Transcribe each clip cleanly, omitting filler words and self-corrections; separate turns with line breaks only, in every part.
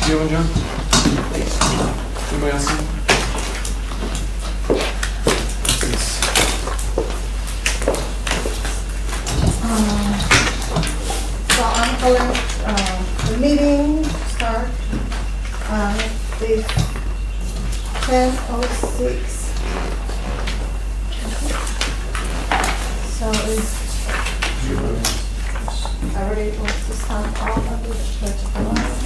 Do you have one, John? Thanks. Anybody else?
So I'm calling the meeting start is 10:06. So if everybody wants to stand up and do the Pledge of Allegiance.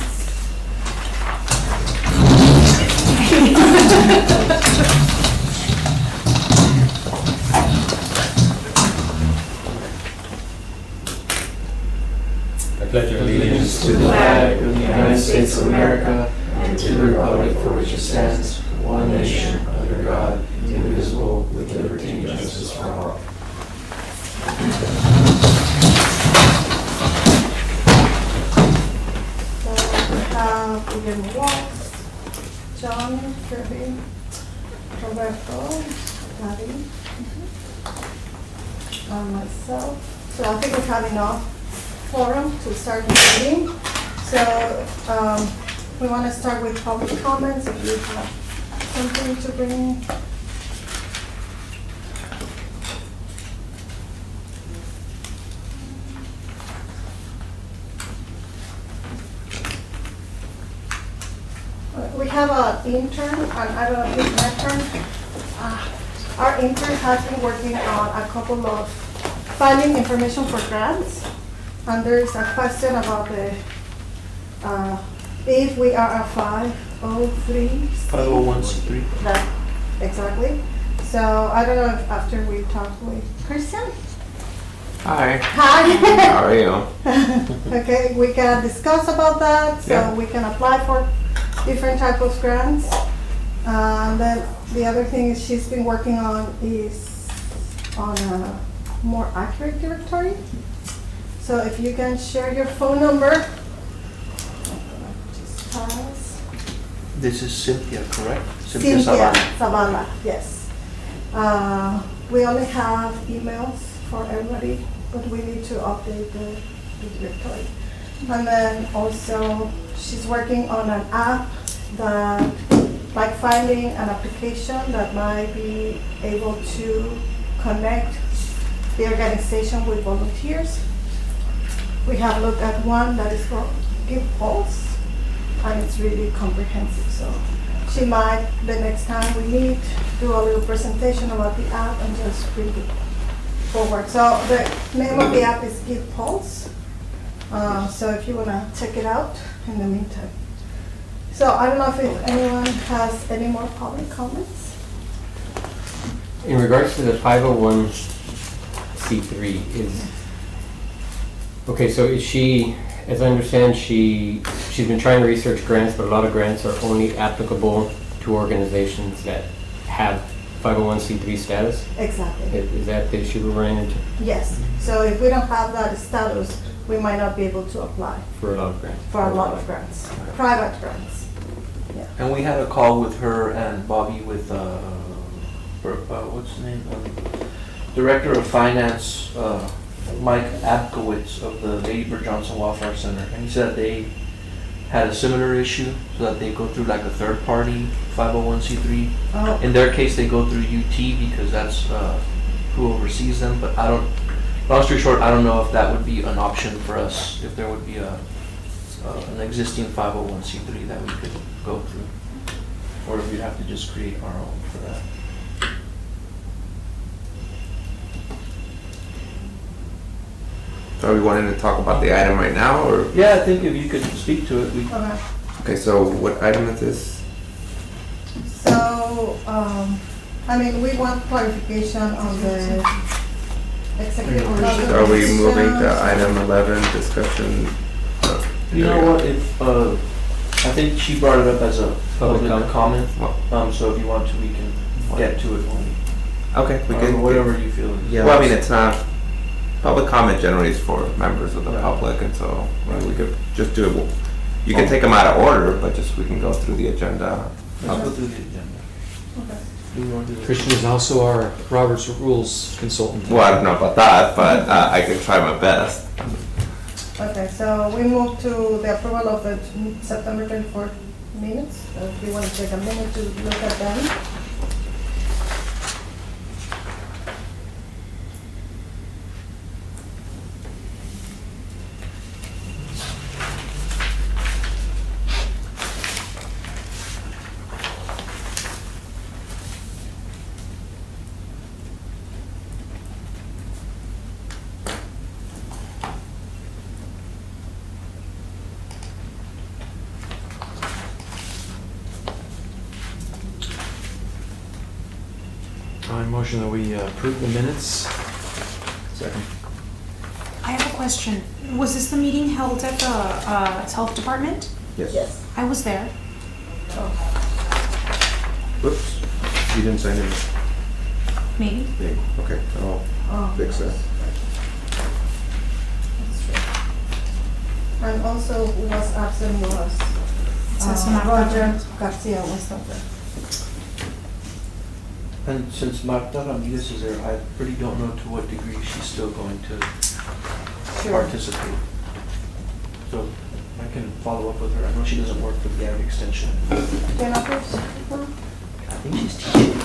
I pledge allegiance to the flag of the United States of America and to the republic for which it stands, one nation, under God, indivisible, with liberty and justice for all.
So we have William Walks, John, Kirby, Roberto, Gabby, and myself. So I think we have enough forum to start the meeting. So we want to start with public comments. If you have something to bring. We have an intern, and I don't know if it's my turn. Our intern has been working on a couple of filing information for grants. And there is a question about the, if we are a 503.
501c3.
That, exactly. So I don't know if after we talk with Christian.
Hi.
Hi.
How are you?
Okay, we can discuss about that, so
Yeah.
we can apply for different type of grants. And then the other thing is she's been working on is on a more accurate directory. So if you can share your phone number. Just pass.
This is Cynthia, correct?
Cynthia
Zavala.
Zavala, yes. We only have emails for everybody, but we need to update the directory. And then also, she's working on an app that, like filing an application that might be able to connect the organization with volunteers. We have looked at one that is called Give Pulse, and it's really comprehensive. So she might, the next time we meet, do a little presentation about the app and just bring it forward. So the name of the app is Give Pulse. So if you want to check it out in the meantime. So I don't know if anyone has any more public comments.
In regards to the 501c3, okay, so is she, as I understand, she's been trying to research grants, but a lot of grants are only applicable to organizations that have 501c3 status?
Exactly.
Is that the issue we're running into
Yes. So if we don't have that status, we might not be able to apply
for a lot of grants?
for a lot of grants, private grants. Yeah.
And we had a call with her and Bobby with, what's his name? Director of Finance, Mike Abkowitz of the Lady Bird Johnson Welfare Center. And he said they had a similar issue, so that they go through like a third party 501c3.
Oh,
In their case, they go through UT because that's who oversees them, but long story short, I don't know if that would be an option for us, if there would be an existing 501c3 that we could go through, or if we'd have to just create our own for that.
So are we wanting to talk about the item right now, or?
Yeah, I think if you could speak to it, we.
okay.
Okay, so what item is this?
So, I mean, we want clarification on the executive.
So are we moving to item 11, discussion?
You know what, if, I think she brought it up as a public comment, so if you want to, we can get to it when we.
Okay, we can.
Whatever you feel.
Yeah. Well, I mean, it's not, public comment generally is for members of the
Right.
public, and so we could just do it. You can take them out of order, but just, we can go through the agenda.
Let's go through the agenda.
Okay.
Do you want to do that?
Christian is also our Robert's Rules consultant.
Well, I don't know about that, but I could try my best.
Okay, so we move to the approval of the September 24th minutes. If you want to take a minute to look at them.
I motion that we approve the minutes. Second.
I have a question. Was this the meeting held at the health department?
Yes.
I was there.
Oh,
Whoops, you didn't sign in.
Maybe.
Yeah, okay, I'll
oh,
fix that.
that's true. And also who was absent was
Says Marta.
Roger Garcia was not there.
And since Marta Ramirez is there, I really don't know to what degree she's still going to
Sure.
participate. So I can follow up with her. I know she doesn't work for the Ag Extension.
Jennifer's?
I think she's teaching.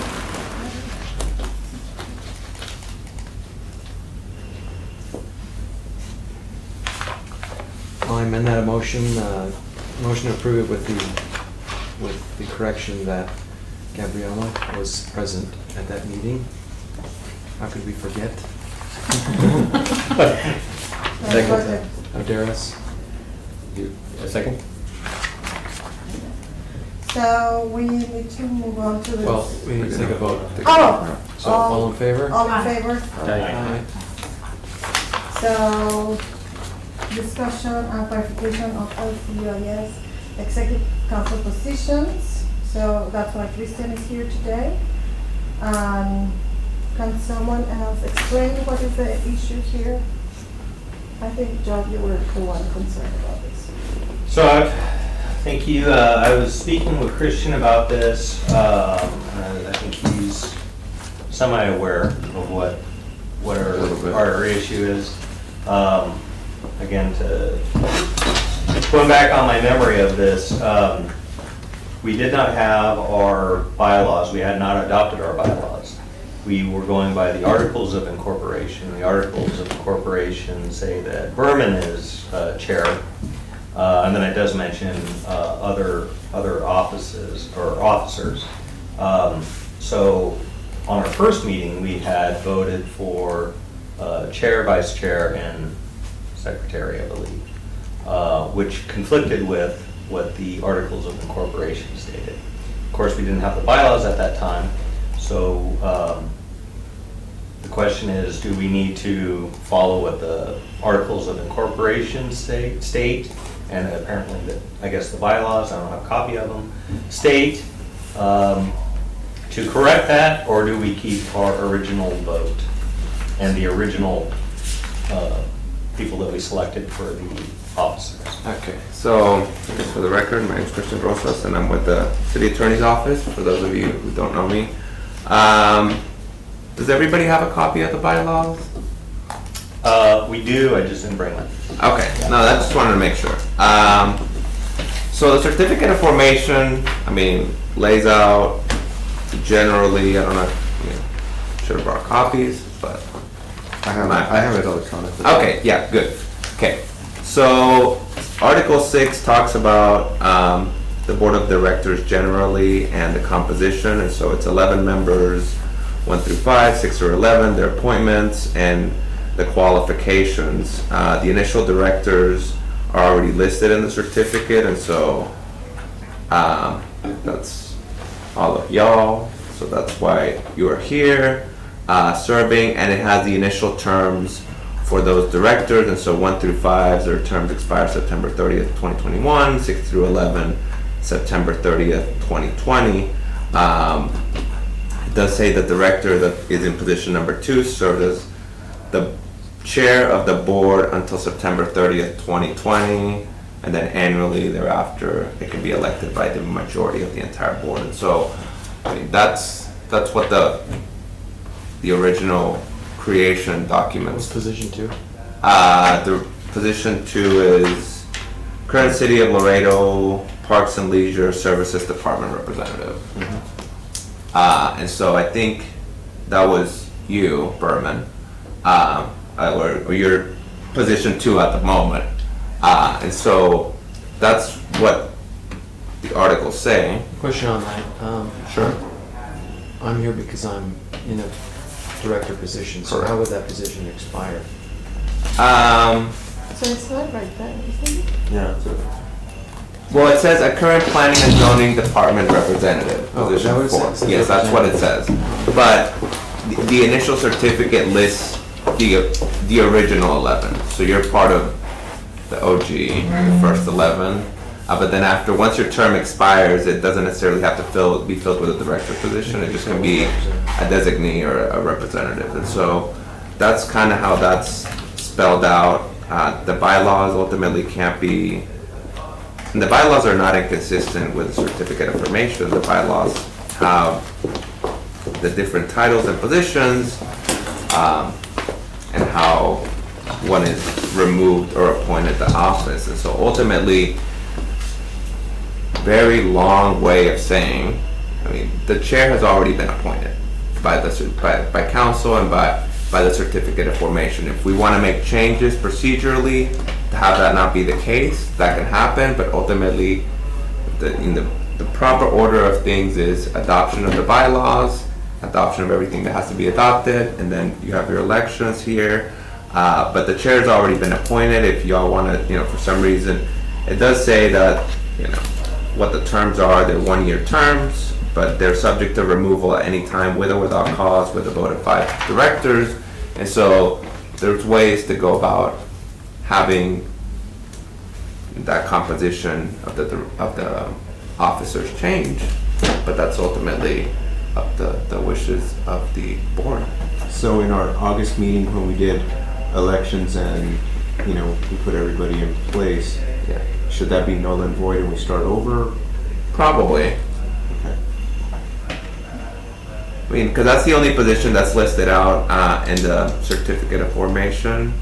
I'll amend that motion, motion to approve it with the correction that Gabriela was present at that meeting. How could we forget?
Roger.
Oderas.
A second?
So we need to move on to this.
Well, we need to take a vote.
Oh,
So all in favor?
all in
Aye.
favor?
Aye.
So, discussion and clarification of LCIS executive council positions. So that's why Christian is here today. Can someone else explain what is the issue here? I think, John, you were the one concerned about this.
So, thank you. I was speaking with Christian about this. I think he's semi-aware of what
little bit.
our issue is. Again, going back on my memory of this, we did not have our bylaws. We had not adopted our bylaws. We were going by the Articles of Incorporation. The Articles of Incorporation say that Berman is chair, and then it does mention other offices or officers. So on our first meeting, we had voted for chair, vice chair, and secretary, I believe, which conflicted with what the Articles of Incorporation stated. Of course, we didn't have the bylaws at that time, so the question is, do we need to follow what the Articles of Incorporation state, and apparently, I guess the bylaws, I don't have a copy of them, state, to correct that, or do we keep our original vote and the original people that we selected for the officers?
Okay, so just for the record, my name is Christian Rosas and I'm with the City Attorney's Office, for those of you who don't know me. Does everybody have a copy of the bylaws?
We do, I just didn't bring one.
Okay, no, I just wanted to make sure. So the certificate of formation, I mean, lays out generally, I don't know, should have brought copies, but.
I have it electronically.
Okay, yeah, good. Okay, so Article 6 talks about the Board of Directors generally and the composition, and so it's 11 members, 1 through 5, 6 through 11, their appointments, and the qualifications. The initial directors are already listed in the certificate, and so that's all of y'all, so that's why you are here. Serving, and it has the initial terms for those directors, and so 1 through 5, their terms expire September 30th, 2021, 6 through 11, September 30th, 2020. It does say the director that is in position number 2 served as the chair of the board until September 30th, 2020, and then annually thereafter, it can be elected by the majority of the entire board. And so, I mean, that's what the original creation
What's
documents.
position 2?
The position 2 is current City of Laredo Parks and Leisure Services Department representative. And so I think that was you, Berman, or your position 2 at the moment. And so that's what the articles say.
Question on that.
Sure.
I'm here because I'm in a director position, so how would that position expire?
So it's not right there, isn't it?
Yeah.
Well, it says a current planning and zoning department representative,
Oh, is that what it
position 4.
says? It says
Yes, that's what it says. But the initial certificate lists the original 11. So you're part of the OG, the first 11. But then after, once your term expires, it doesn't necessarily have to be filled with a director position. It just can be a designee or a representative. And so that's kind of how that's spelled out. The bylaws ultimately can't be, and the bylaws are not inconsistent with certificate of formation. The bylaws have the different titles and positions, and how one is removed or appointed to office. And so ultimately, very long way of saying, I mean, the chair has already been appointed by council and by the certificate of formation. If we want to make changes procedurally to have that not be the case, that can happen, but ultimately the proper order of things is adoption of the bylaws, adoption of everything that has to be adopted, and then you have your elections here. But the chair's already been appointed. If y'all want to, for some reason, it does say that, what the terms are. They're 1-year terms, but they're subject to removal at any time with or without cause with a vote of 5 directors. And so there's ways to go about having that composition of the officers change, but that's ultimately up the wishes of the board.
So in our August meeting when we did elections and, we put everybody in place,
Yeah,
should that be null and void and we start over?
probably.
Okay.
I mean, because that's the only position that's listed out in the certificate of formation.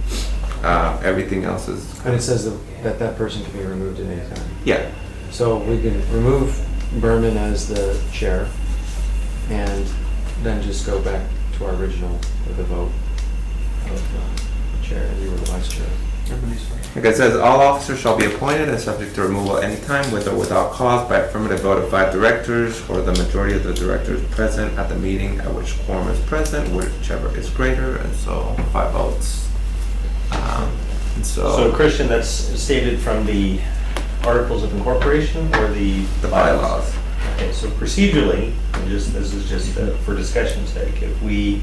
Everything else is,
And it says that person can be removed at any time.
yeah.
So we can remove Berman as the chair and then just go back to our original with a vote of the chair, and you were the vice chair.
Everybody's fine.
Like it says, all officers shall be appointed and subject to removal at any time with or without cause by affirmative vote of 5 directors or the majority of the directors present at the meeting at which quorum is present, whichever is greater, and so 5 votes. And
So Christian, that's stated from the Articles of Incorporation or the
bylaws.
Okay, so procedurally, this is just for discussion's sake, if we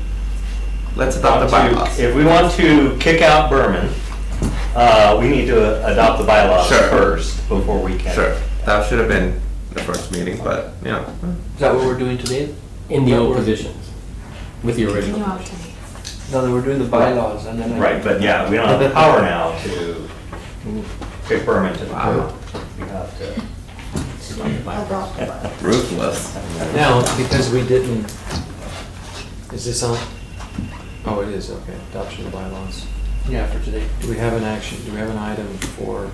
Let's adopt the bylaws.
If we want to kick out Berman, we need to adopt the bylaws
Sure.
first before we can.
Sure, that should have been the first meeting, but,
Is that what we're doing today?
In the
That
old
we're-
positions, with the original.
No,
position.
okay.
No, that we're doing the bylaws and then.
Right, but yeah, we don't have the power now to kick Berman to the curb. We have to.
Adopt the bylaws.
ruthless.
Now, because we didn't, is this on? Oh, it is, okay, adoption of bylaws.
Yeah, for today.
Do we have an item for,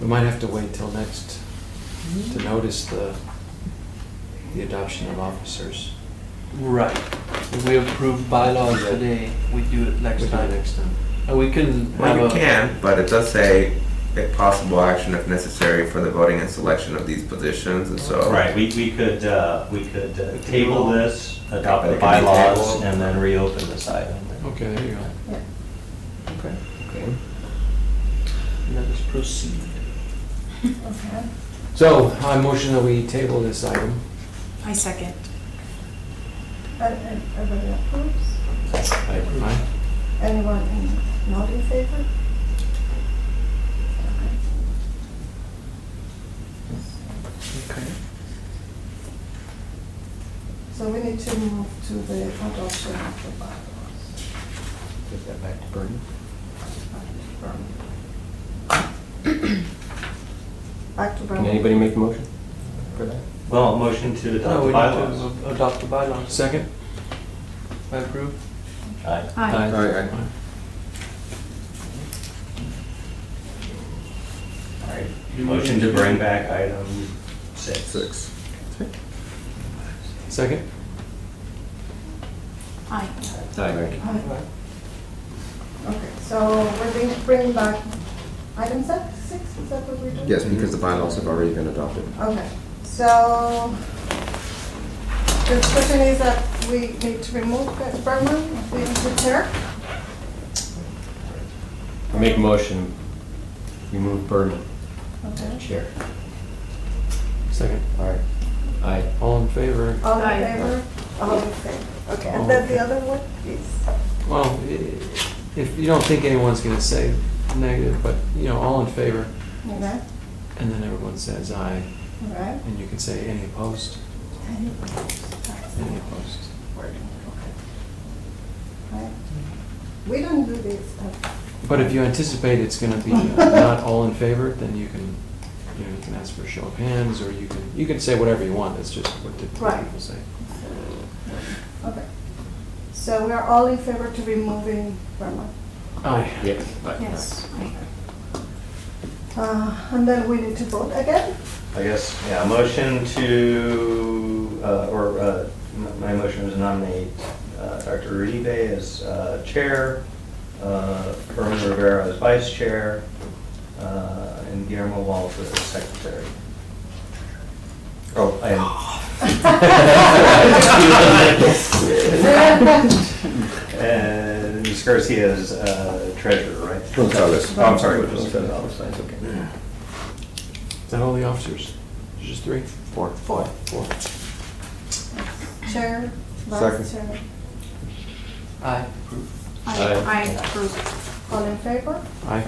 we might have to wait till next to notice the adoption of officers.
Right. If we approve bylaws today, we do it
We
next
do it
time.
next time.
And we can
Well, you
have a.
can, but it does say if possible action if necessary for the voting and selection of these positions, and so.
Right, we could table this, adopt the
It can be
bylaws,
tabled.
and then reopen this item.
Okay, there you go.
Yeah.
Okay.
Let us proceed.
Okay.
So, I motion that we table this item.
I second.
And everybody approves?
Aye.
Anyone not in favor?
Okay.
So we need to move to the adoption of the bylaws.
Take that back to Bernie.
Back to
Can
Bernie.
anybody make the motion for that?
Well, motion to
No,
adopt
we
the
need
bylaws.
to adopt the bylaws.
Second?
I approve.
Aye.
Aye.
Motion to bring back item 6.
Second?
Aye.
Aye.
Okay, so we're bringing back item 6, is that what we're doing?
Yes, because the bylaws have already been adopted.
Okay, so the discussion is that we need to remove Bergman, the chair.
I make a motion, remove Berman,
Okay.
chair.
Second.
Aye. Aye.
All in favor?
All in
Aye.
favor? All in favor. Okay, and then the other one is,
Well, if you don't think anyone's gonna say negative, but, all in favor,
okay,
and then everyone says aye,
all right.
and you can say any opposed, any opposed.
Right. We don't do this.
But if you anticipate it's gonna be not all in favor, then you can ask for a show of hands, or you can say whatever you want, it's just what the
Right.
people say.
Okay. So we are all in favor to removing Burma.
Aye.
Yes.
Yes. Aye.
And then we need to vote again?
I guess, yeah, motion to, my motion is nominate Dr. Uribe as chair, Herman Rivera as vice chair, and Guillermo Walsh as secretary. Oh, and Ms. Garcia as treasurer, right?
Gonzalez.
Oh, I'm sorry.
Gonzalez.
Gonzalez, okay.
Is that all the officers? Just 3? 4? 4.
Chair, vice
Second.
chair.
Aye.
Aye.
Aye.
Aye. Approved.
All in favor?
Aye.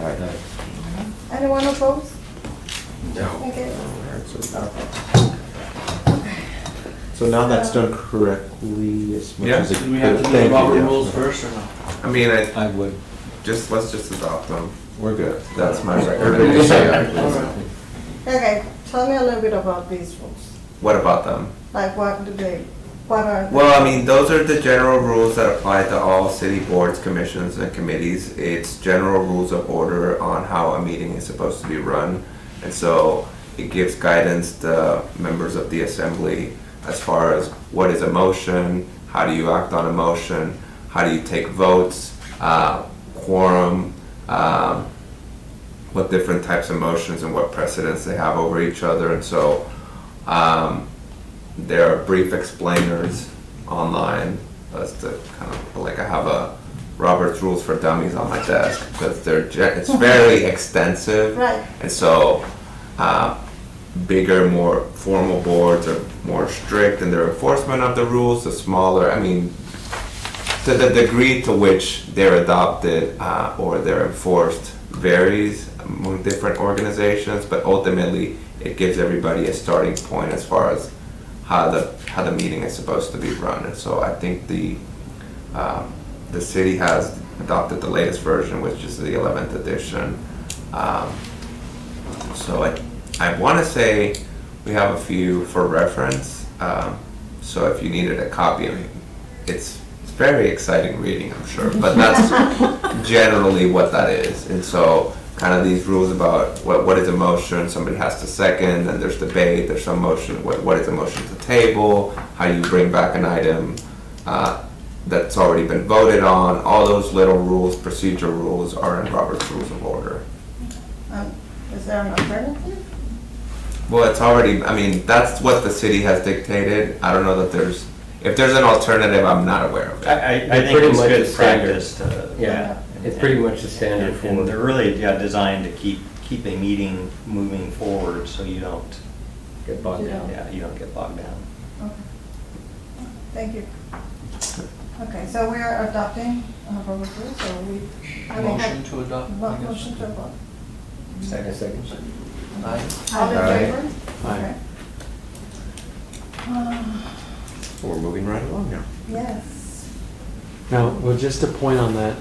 Anyone opposed?
No.
Okay.
So now that's done correctly as much
Yeah.
as it
Do we have to
could.
do the
Thank
Robert
you.
rules first or no?
I mean,
I would.
let's just adopt them.
We're good.
That's my
Everybody say
recommendation.
aye,
Alright.
please.
Okay, tell me a little bit about these rules.
What about them?
Like what do they, what are? they?
Well, I mean, those are the general rules that apply to all city boards, commissions, and committees. It's general rules of order on how a meeting is supposed to be run. And so it gives guidance to members of the assembly as far as what is a motion, how do you act on a motion, how do you take votes, quorum, what different types of motions and what precedents they have over each other. And so there are brief explainers online as to kind of like I have a Robert's Rules for Dummies on my desk because it's very extensive.
Right.
And so bigger, more formal boards are more strict in their enforcement of the rules. The smaller, I mean, to the degree to which they're adopted or they're enforced varies among different organizations, but ultimately it gives everybody a starting point as far as how the meeting is supposed to be run. And so I think the city has adopted the latest version, which is the 11th edition. So I want to say we have a few for reference. So if you needed a copy, I mean, it's very exciting reading, I'm sure, but that's generally what that is. And so kind of these rules about what is a motion, somebody has to second, and there's debate, there's some motion, what is a motion to table, how you bring back an item that's already been voted on. All those little rules, procedure rules are in Robert's Rules of Order.
Is there an alternative?
Well, it's already, I mean, that's what the city has dictated. I don't know that if there's an alternative, I'm not aware of it.
I think
Pretty
it's
much
good
the standard.
practice to.
Yeah, it's pretty much the standard
And they're
for,
really, designed to keep a meeting moving forward so you don't,
get bogged down.
you don't get bogged down.
Okay. Thank you. Okay, so we are adopting Robert rules, so we.
Motion to adopt, I guess.
Motion to adopt.
Second.
Aye.
All in
Aye.
favor?
Aye.
Okay.
We're moving right along now.
Yes.
Now, well, just a point on that,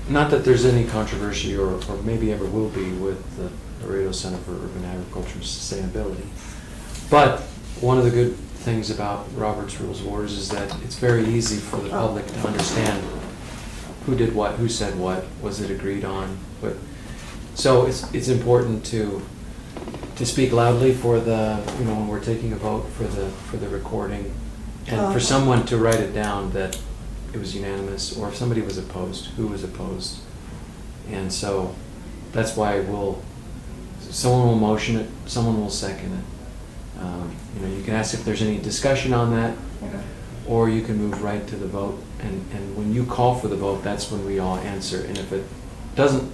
not that there's any controversy or maybe ever will be with the Laredo Center for Urban Agriculture and Sustainability. But one of the good things about Robert's Rules of Orders is that it's very easy for the public to understand who did what, who said what, was it agreed on. But So it's important to speak loudly for the, when we're taking a vote for the recording, and for
Okay.
someone to write it down that it was unanimous, or if somebody was opposed, who was opposed. And so that's why someone will motion it, someone will second it. You can ask if there's any discussion on that,
Okay.
or you can move right to the vote. And when you call for the vote, that's when we all answer. And if it doesn't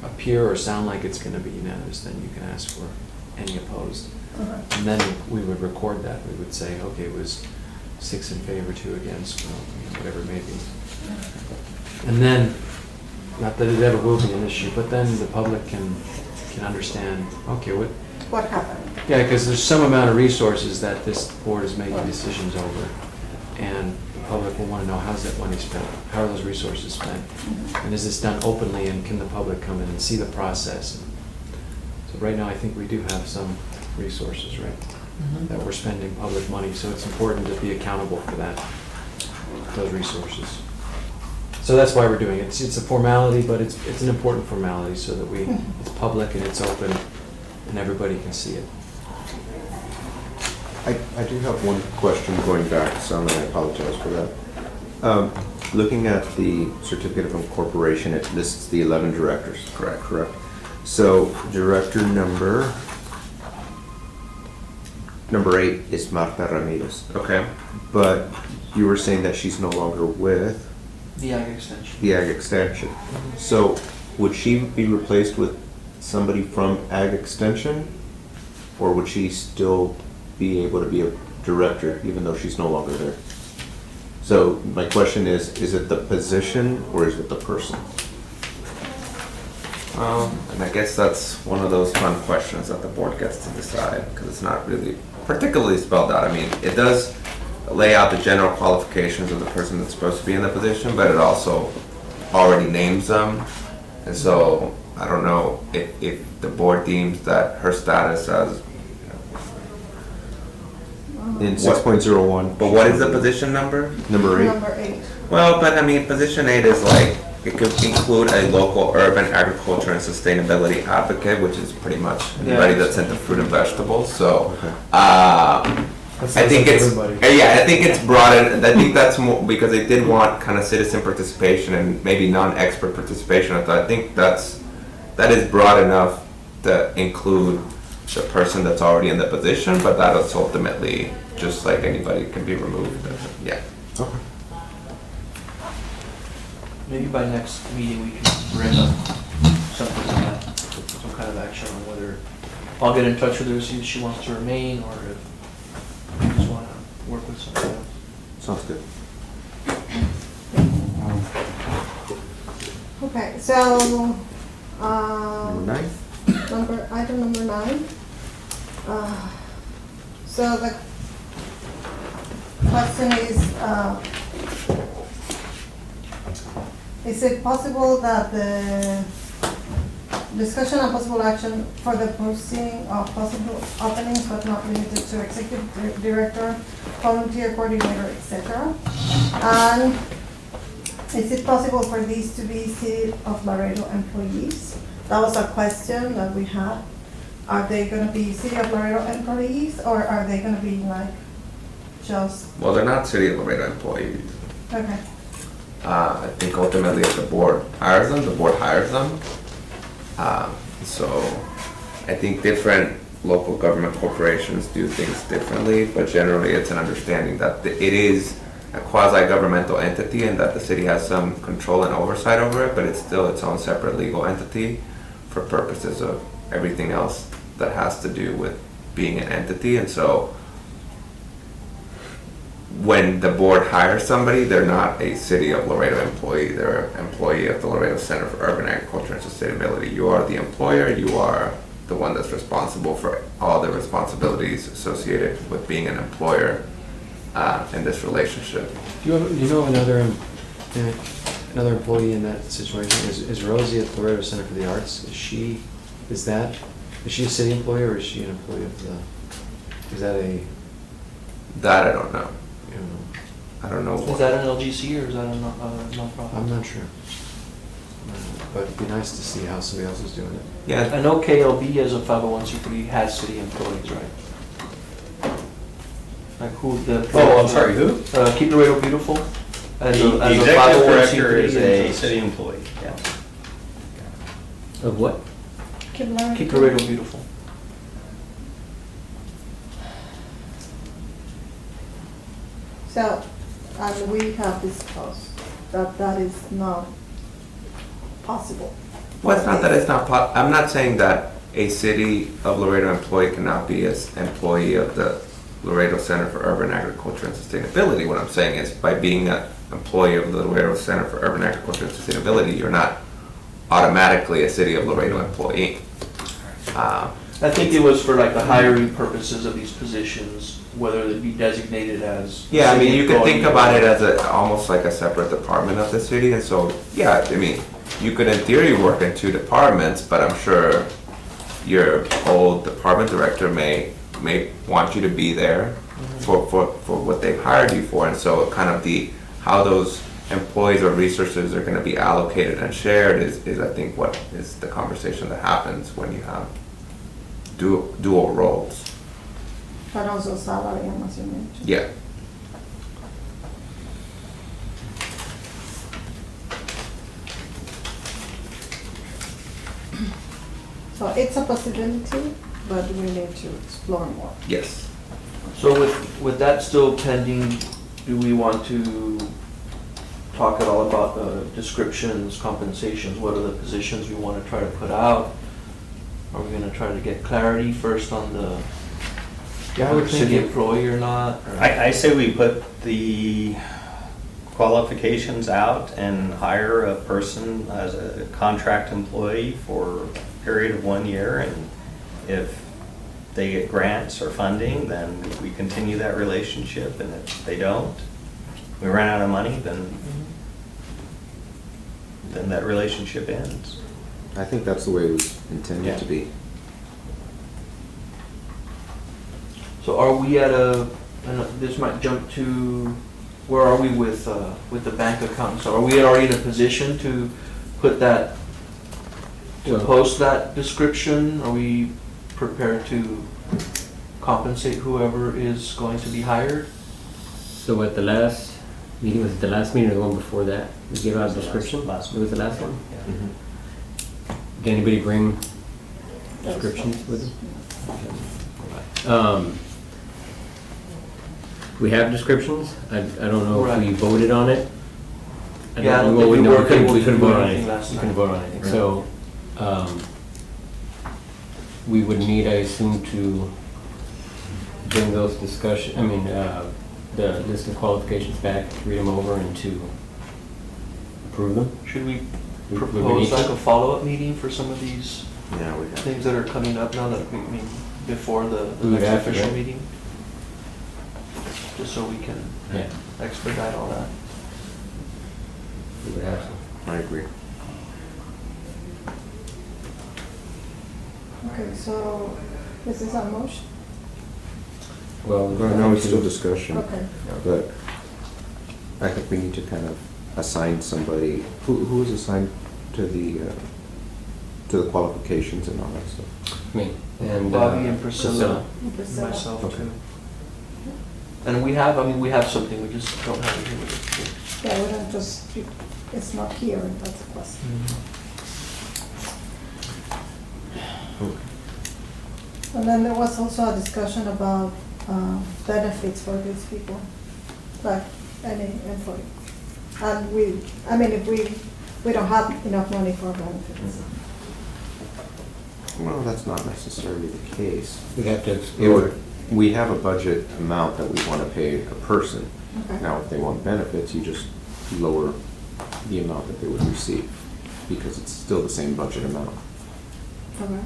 appear or sound like it's going to be unanimous, then you can ask for any opposed.
Okay.
And then we would record that. We would say, okay, it was 6 in favor, 2 against, whatever it may be. And then, not that it ever will be an issue, but then the public can understand, okay,
What happened?
yeah, because there's some amount of resources that this board is making decisions over, and the public will want to know, how's that money spent? How are those resources spent? And is this done openly, and can the public come in and see the process? So right now, I think we do have some resources, right, that we're spending public money, so it's important to be accountable for that, those resources. So that's why we're doing it. It's a formality, but it's an important formality so that it's public and it's open and everybody can see it.
I do have one question going back some, and I apologize for that. Looking at the certificate of incorporation, it lists the 11 directors, correct? So director number 8 is Marta Ramirez. Okay. But you were saying that she's no longer with
The Ag Extension.
the Ag Extension. So would she be replaced with somebody from Ag Extension? Or would she still be able to be a director even though she's no longer there? So my question is it the position or is it the person? And I guess that's one of those fun questions that the board gets to decide, because it's not really particularly spelled out. I mean, it does lay out the general qualifications of the person that's supposed to be in the position, but it also already names them. And so I don't know if the board deems that her status as
In 6.01.
But what is the position number?
Number 8.
Number 8.
Well, but I mean, position 8 is like, it could include a local urban agriculture and sustainability advocate, which is pretty much anybody that's into fruit and vegetables. So, I think it's I think it's broad, and I think that's more because they did want kind of citizen participation and maybe non-expert participation. I think that is broad enough to include the person that's already in the position, but that is ultimately just like anybody can be removed. Yeah.
Okay.
Maybe by next meeting, we can bring up something like that, some kind of action on whether, I'll get in touch with her, see if she wants to remain, or if we just want to work with somebody else.
Sounds good.
Okay, so,
Number 9?
item number 9. So the question is it possible that the discussion and possible action for the posting of possible openings but not limited to executive director, volunteer coordinator, etc. And is it possible for these to be City of Laredo employees? That was a question that we had. Are they going to be City of Laredo employees, or are they going to be like just,
Well, they're not City of Laredo employees.
okay,
I think ultimately if the board hires them, the board hires them. So I think different local government corporations do things differently, but generally it's an understanding that it is a quasi-governmental entity and that the city has some control and oversight over it, but it's still its own separate legal entity for purposes of everything else that has to do with being an entity. And so when the board hires somebody, they're not a City of Laredo employee, they're an employee of the Laredo Center for Urban Agriculture and Sustainability. You are the employer, you are the one that's responsible for all the responsibilities associated with being an employer in this relationship.
Do you know another employee in that situation? Is Rosie at the Laredo Center for the Arts? Is she a city employee, or is she an employee of
That I don't know.
you know,
I don't know.
Is that an LGC or is that a nonprofit?
I'm not sure. But it'd be nice to see how somebody else is doing it.
Yeah,
I know KLB as a 501c3 has city employees, right? Like who the.
Oh, I'm sorry, who?
Keep Laredo Beautiful. As
The
a
executive director
501c3
is a
and-
city employee, yeah.
Of what?
Keep Laredo Beautiful.
So, and we have discussed that that is not possible.
well, it's not that it's not, I'm not saying that a City of Laredo employee cannot be an employee of the Laredo Center for Urban Agriculture and Sustainability. What I'm saying is, by being an employee of the Laredo Center for Urban Agriculture and Sustainability, you're not automatically a City of Laredo employee.
I think it was for like the hiring purposes of these positions, whether they be designated as.
Yeah, I mean,
city
you could think
employee
about
or-
it as almost like a separate department of the city, and so, yeah, I mean, you could in theory work in two departments, but I'm sure your old department director may want you to be there for what they've hired you for, and so kind of how those employees or resources are gonna be allocated and shared is I think what is the conversation that happens when you have dual roles.
But also salary, I'm assuming.
Yeah.
So it's a possibility, but we need to explore more.
Yes.
So with that still pending, do we want to talk at all about descriptions, compensations? What are the positions we want to try to put out? Are we gonna try to get clarity first on the
Yeah, I would think
city
it-
employee or not? or-
I say we put the qualifications out and hire a person as a contract employee for a period of 1 year, and if they get grants or funding, then we continue that relationship, and if they don't, we run out of money, then that relationship ends.
I think that's the way it was intended to be.
So are we at and this might jump to, where are we with the bank account? So are we already in a position to put that, to
Well-
post that description? Are we prepared to compensate whoever is going to be hired?
So at the last meeting, was it the last meeting or the one before that? We gave out a
It was the
description?
last
It was the last one?
Yeah.
Mhm.
Did anybody bring descriptions with them? We have descriptions. I don't know if we
Right.
voted on it.
Yeah, I don't
well,
think we
no,
were able
we
to
couldn't
do
vote on
anything
anything.
last
We couldn't
time.
vote on anything. So, we would need, I assume, to bring those the list of qualifications back, to read them over and to approve them.
Should we
We- we would
propose
need to.
like a follow-up meeting for some of these
Yeah, we have.
things that are coming up now that we mean before the
We would
next
have to,
official
right?
meeting? Just so we can
Yeah,
expedite all that.
we would have to.
I agree.
Okay, so this is our motion?
Well,
Well, no, it's still discussion,
Okay.
but I think we need to kind of assign somebody, who is assigned to the qualifications and all that stuff?
Me and
Bobby and Priscilla,
Priscilla.
myself
Okay.
too. And we have something, we just don't have it here with us.
Yeah, we don't just, it's not here, that's the question. And then there was also a discussion about benefits for these people, like any employee. And if we don't have enough money for benefits.
Well, that's not necessarily the case.
we'd have to
It
explore.
would, we have a budget amount that we want to pay a person.
Okay.
Now, if they want benefits, you just lower the amount that they would receive, because it's still the same budget amount.
Okay.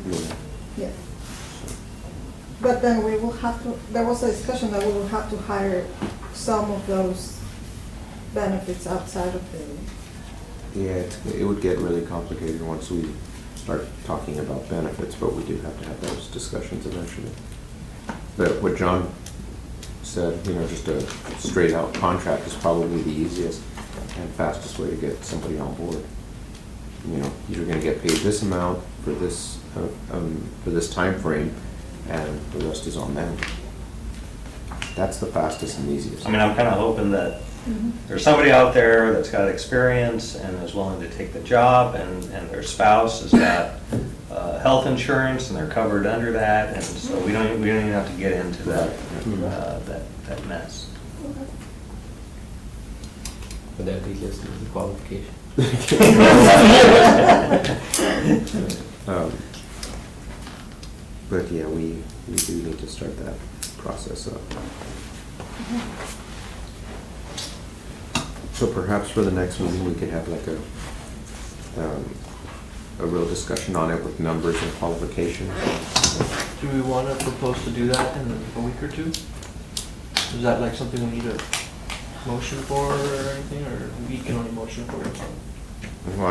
Yeah. But then we will have to, there was a discussion that we will have to hire some of those benefits outside of the,
Yeah, it would get really complicated once we start talking about benefits, but we do have to have those discussions eventually. But what John said, just a straight out contract is probably the easiest and fastest way to get somebody on board. you know, you're gonna get paid this amount for this time frame, and the rest is on them. That's the fastest and easiest.
I mean, I'm kind of hoping that there's somebody out there that's got experience and is willing to take the job, and their spouse has got health insurance and they're covered under that, and so we don't even have to get into that mess.
Would that be listed as a qualification?
But yeah, we do need to start that process up. So perhaps for the next meeting, we could have like a real discussion on it with numbers and qualifications.
Do we want to propose to do that in a week or two? Is that like something we need a motion for or anything, or we can only motion for it?
Well,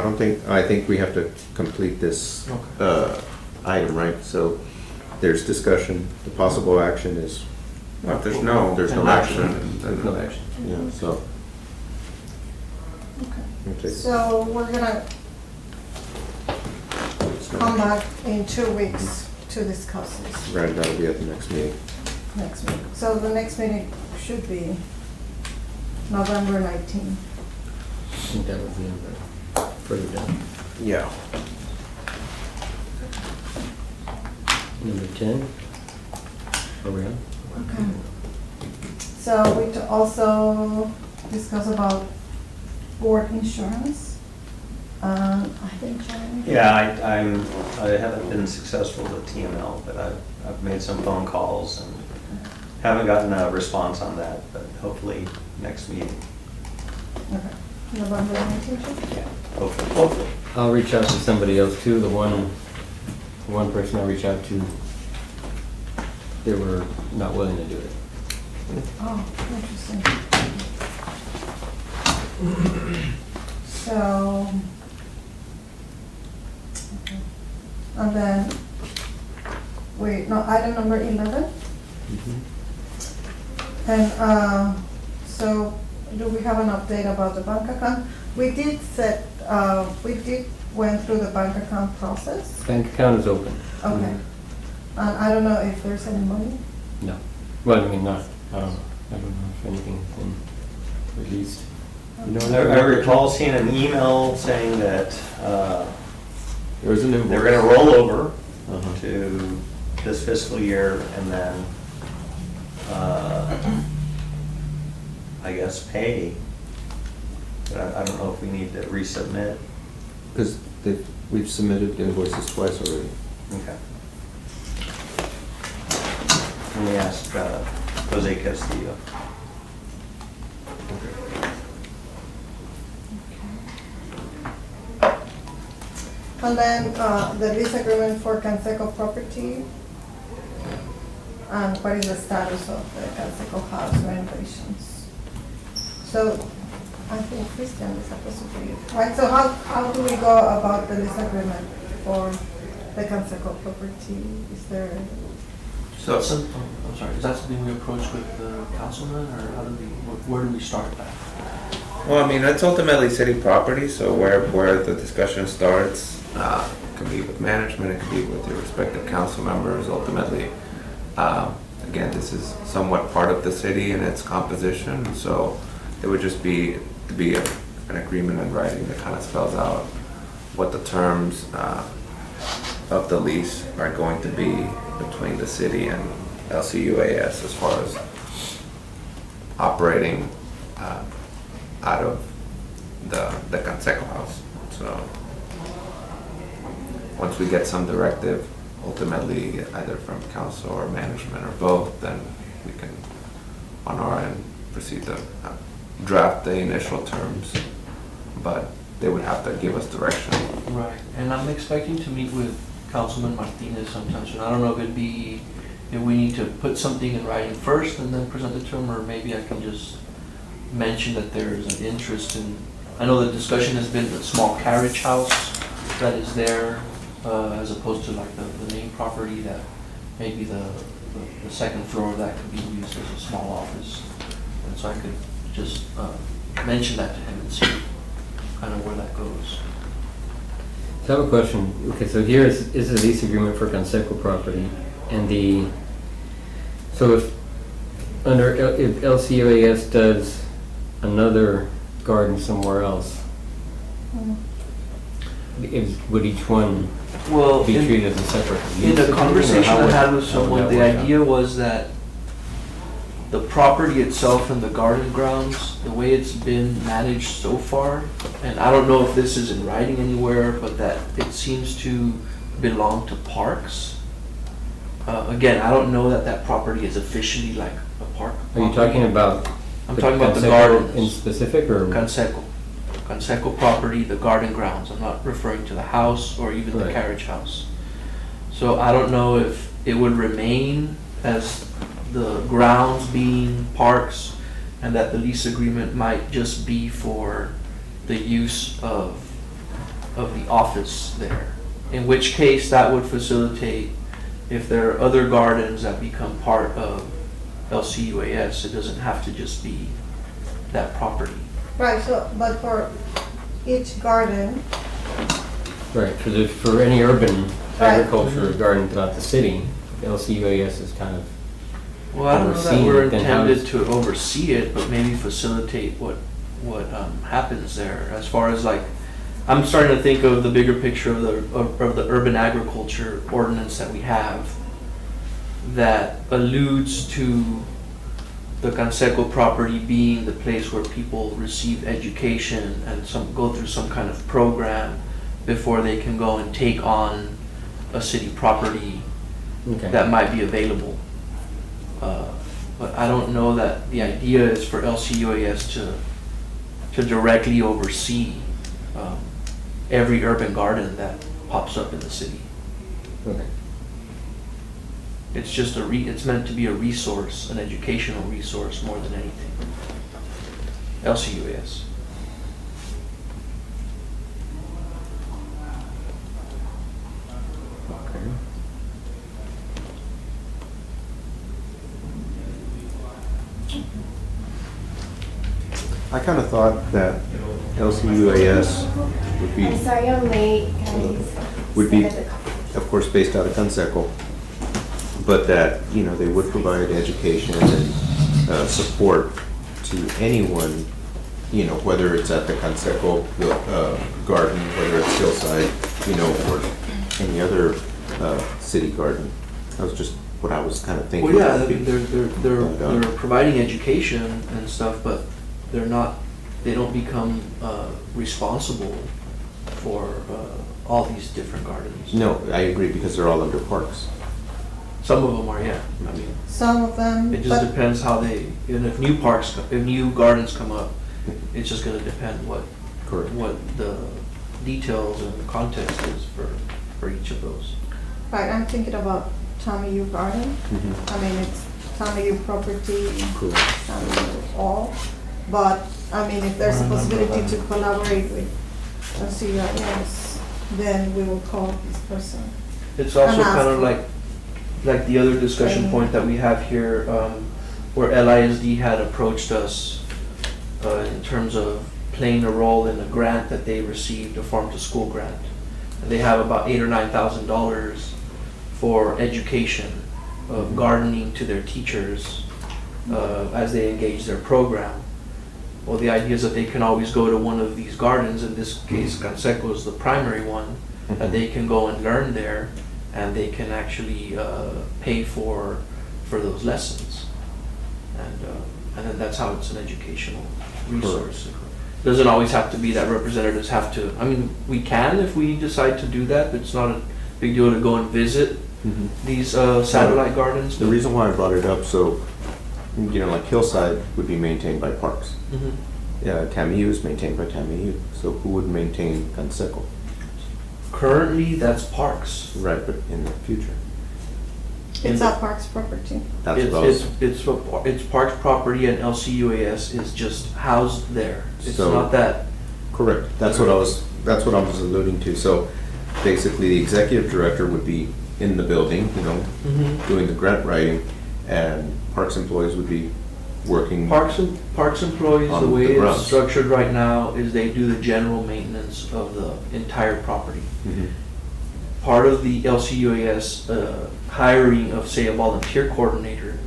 I think we have to complete this
Okay.
item, right? So there's discussion, the possible action is,
Well, if there's
And
no
action.
action,
There's no action.
yeah, so. Okay.
So we're gonna
It's not-
come back in 2 weeks to discuss this
Right, that'll be at the next meeting.
next week. So the next meeting should be November 19th.
I think that was the further down.
Yeah.
Number 10. Are we on?
Okay. So we also discuss about board insurance. I think Jeremy.
Yeah, I haven't been successful with TML, but I've made some phone calls and haven't gotten a response on that, but hopefully next meeting.
Okay. November 19th?
Yeah, hopefully.
I'll reach out to somebody else too. The one person I reached out to, they were not willing to do it.
Oh, interesting. So, okay. And then, item number 11. And so, do we have an update about the bank account? We did went through the bank account process.
Bank account is open.
Okay. And I don't know if there's any money.
No. Well, I mean, not, I don't know if anything's been released.
You know,
I recall seeing an email saying that
there was a new.
they're gonna roll over
Uh-huh.
to this fiscal year and then, I guess, pay. But I don't know if we need to resubmit.
Because we've submitted invoices twice already.
Okay. Let me ask Jose Castillo.
And then the lease agreement for Canseco property. And what is the status of the Canseco house renovations? So I think Christian is supposed to be, right? So how do we go about the lease agreement for the Canseco property? Is there?
So, I'm sorry, is that something we approach with the councilman, or where do we start that?
well, I mean, it's ultimately city property, so where the discussion starts, it can be with management, it can be with your respective council members, ultimately. Again, this is somewhat part of the city and its composition, so it would just be an agreement in writing that kind of spells out what the terms of the lease are going to be between the city and LCUAS as far as operating out of the Canseco house. So once we get some directive, ultimately either from council or management or both, then we can, on our end, proceed to draft the initial terms, but they would have to give us direction.
Right, and I'm expecting to meet with Councilman Martinez sometime soon. I don't know if we need to put something in writing first and then present it to him, or maybe I can just mention that there's an interest in, I know the discussion has been the small carriage house that is there, as opposed to like the main property, that maybe the second floor of that could be used as a small office. And so I could just mention that to him and see kind of where that goes.
So I have a question. Okay, so here is a lease agreement for Conseco property, and so if LCOAS does another garden somewhere else, would each one
Well,
be treated as a separate lease
in a
agreement, or
conversation
how
I
would-
had with
how would
someone,
that
the
work out?
idea was that the property itself and the garden grounds, the way it's been managed so far, and I don't know if this is in writing anywhere, but that it seems to belong to parks. Again, I don't know that that property is officially like a park.
Are you talking about?
I'm talking about the
Conseco
gardens.
in specific, or?
Conseco property, the garden grounds. I'm not referring to the house or even the
Right.
carriage house. So I don't know if it would remain as the grounds being parks and that the lease agreement might just be for the use of the office there. In which case that would facilitate, if there are other gardens that become part of LCUAS, it doesn't have to just be that property.
Right, so, but for each garden,
Right, for any urban
Right.
agriculture garden throughout the city, LCUAS is kind of,
Well, I don't know that
Oversee
we're
it, then how
intended
does-
to oversee it, but maybe facilitate what happens there. As far as like, I'm starting to think of the bigger picture of the urban agriculture ordinance that we have that alludes to the Conseco property being the place where people receive education and go through some kind of program before they can go and take on a city property
okay.
that might be available. But I don't know that the idea is for LCUAS to directly oversee every urban garden that pops up in the city.
Okay.
It's just it's meant to be a resource, an educational resource more than anything. LCUAS.
Okay.
I kind of thought that LCUAS would be,
I'm sorry I'm late, guys.
Would be-
Stuck at the coffee.
of course, based out of Conseco, but that, you know, they would provide education and support to anyone, you know, whether it's at the Conseco garden, whether it's Hillside, you know, or any other city garden. That was just what I was kind of thinking.
Well, yeah, I
would
mean,
be
they're
done.
providing education and stuff, but they don't become responsible for all these different gardens.
No, I agree, because they're all under parks.
Some of them are, yeah. I mean,
some of them,
it just
but
depends how and if new gardens come up, it's just gonna depend what
Correct.
the details and context is for each of those.
right, I'm thinking about Tommy U Garden.
Mhm.
I mean, it's Tommy U property,
Cool.
Tommy U all. But, I mean, if there's a possibility to collaborate with LCUAS, then we will call this person.
It's also
And ask
kind of
for-
like the other discussion
Training.
point that we have here, where LISD had approached us in terms of playing a role in a grant that they received, a farm to school grant. And they have about $8,000 or $9,000 for education of gardening to their teachers as they engage their program. Well, the idea is that they can always go to one of these gardens, in this case, Conseco is the primary one, that they can go and learn there, and they can actually pay for those lessons. And then that's how it's an educational resource. It doesn't always have to be that representatives have to, I mean, we can if we decide to do that, but it's not a big deal to go and visit
Mhm.
these satellite gardens.
The reason why I brought it up, so, you know, like Hillside would be maintained by parks.
Mhm.
TAMU is maintained by TAMU, so who would maintain Conseco?
Currently, that's parks.
Right, but in the future,
It's our parks property.
that's what I was.
It's parks property, and LCUAS is just housed there. It's
So-
not that,
Correct, that's what I was alluding to, so basically the executive director would be in the building, you know, doing the grant writing, and parks employees would be working?
Parks employees, the
On
way
the
it's
grounds.
structured right now is they do the general maintenance of the entire property.
Mhm.
Part of the LCUAS hiring of, say, a volunteer coordinator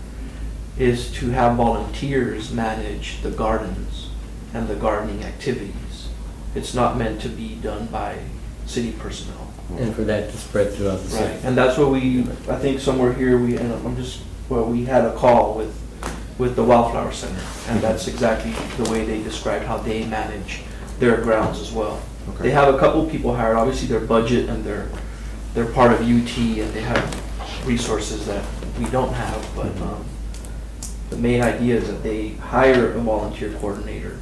is to have volunteers manage the gardens and the gardening activities. It's not meant to be done by city personnel.
And for that to spread throughout the
Right,
city.
and that's what I think somewhere here, we had a call with the Wildflower Center, and that's exactly the way they described how they manage their grounds as well.
Okay.
They have a couple people hired, obviously their budget and they're part of UT and they have resources that we don't have, but the main idea is that they hire a volunteer coordinator,